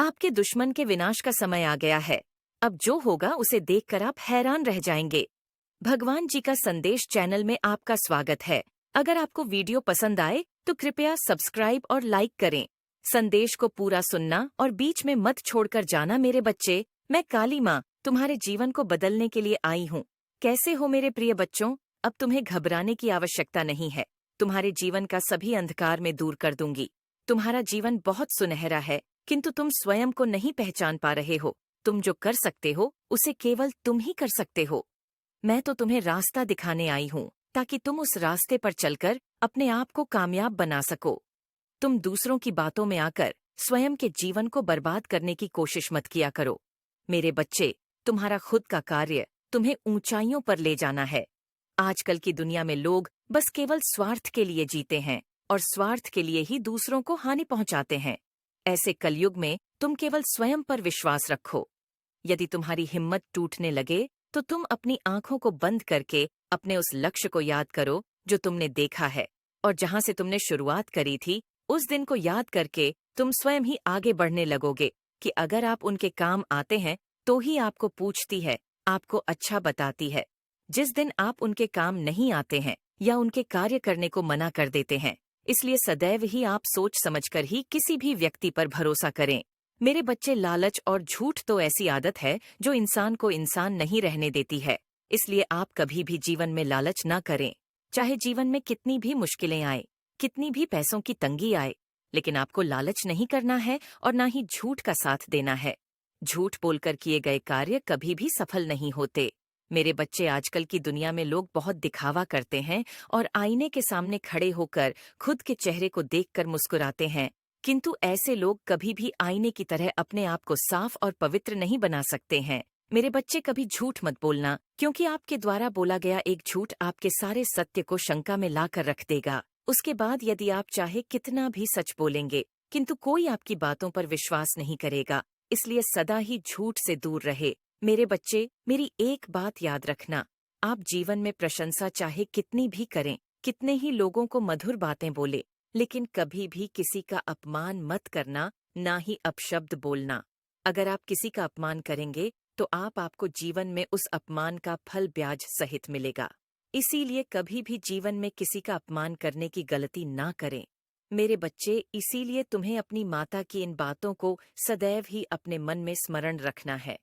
आपके दुश्मन के विनाश का समय आ गया है। अब जो होगा उसे देखकर आप हैरान रह जाएंगे। भगवान जी का संदेश चैनल में आपका स्वागत है। अगर आपको वीडियो पसंद आए तो कृपया सब्सक्राइब और लाइक करें। संदेश को पूरा सुनना और बीच में मत छोड़कर जाना मेरे बच्चे। मैं काली माँ तुम्हारे जीवन को बदलने के लिए आई हूँ। कैसे हो मेरे प्रिय बच्चों? अब तुम्हें घबराने की आवश्यकता नहीं है। तुम्हारे जीवन का सभी अंधकार में दूर कर दूंगी। तुम्हारा जीवन बहुत सुनहरा है, किंतु तुम स्वयं को नहीं पहचान पा रहे हो। तुम जो कर सकते हो उसे केवल तुम ही कर सकते हो। मैं तो तुम्हें रास्ता दिखाने आई हूँ ताकि तुम उस रास्ते पर चलकर अपने आप को कामयाब बना सको। तुम दूसरों की बातों में आकर स्वयं के जीवन को बर्बाद करने की कोशिश मत किया करो। मेरे बच्चे, तुम्हारा खुद का कार्य तुम्हें ऊंचाइयों पर ले जाना है। आजकल की दुनिया में लोग बस केवल स्वार्थ के लिए जीते हैं और स्वार्थ के लिए ही दूसरों को हानि पहुंचाते हैं। ऐसे कलयुग में तुम केवल स्वयं पर विश्वास रखो। यदि तुम्हारी हिम्मत टूटने लगे तो तुम अपनी आंखों को बंद करके अपने उस लक्ष्य को याद करो जो तुमने देखा है, और जहां से तुमने शुरुआत करी थी उस दिन को याद करके तुम स्वयं ही आगे बढ़ने लगोगे कि अगर आप उनके काम आते हैं तो ही आपको पूछती है, आपको अच्छा बताती है। जिस दिन आप उनके काम नहीं आते हैं या उनके कार्य करने को मना कर देते हैं, इसलिए सदैव ही आप सोच समझकर ही किसी भी व्यक्ति पर भरोसा करें। मेरे बच्चे, लालच और झूठ तो ऐसी आदत है जो इंसान को इंसान नहीं रहने देती है। इसलिए आप कभी भी जीवन में लालच न करें। चाहे जीवन में कितनी भी मुश्किलें आए, कितनी भी पैसों की तंगी आए, लेकिन आपको लालच नहीं करना है और न ही झूठ का साथ देना है। झूठ बोलकर किए गए कार्य कभी भी सफल नहीं होते। मेरे बच्चे, आजकल की दुनिया में लोग बहुत दिखावा करते हैं और आईने के सामने खड़े होकर खुद के चेहरे को देखकर मुस्कुराते हैं, किंतु ऐसे लोग कभी भी आईने की तरह अपने आप को साफ और पवित्र नहीं बना सकते हैं। मेरे बच्चे, कभी झूठ मत बोलना, क्योंकि आपके द्वारा बोला गया एक झूठ आपके सारे सत्य को शंका में लाकर रख देगा। उसके बाद यदि आप चाहे कितना भी सच बोलेंगे, किंतु कोई आपकी बातों पर विश्वास नहीं करेगा। इसलिए सदा ही झूठ से दूर रहे। मेरे बच्चे, मेरी एक बात याद रखना, आप जीवन में प्रशंसा चाहे कितनी भी करें, कितने ही लोगों को मधुर बातें बोले, लेकिन कभी भी किसी का अपमान मत करना, ना ही अपशब्द बोलना। अगर आप किसी का अपमान करेंगे तो आपको जीवन में उस अपमान का फल ब्याज सहित मिलेगा। इसीलिए कभी भी जीवन में किसी का अपमान करने की गलती ना करें। मेरे बच्चे, इसीलिए तुम्हें अपनी माता की इन बातों को सदैव ही अपने मन में स्मरण रखना है।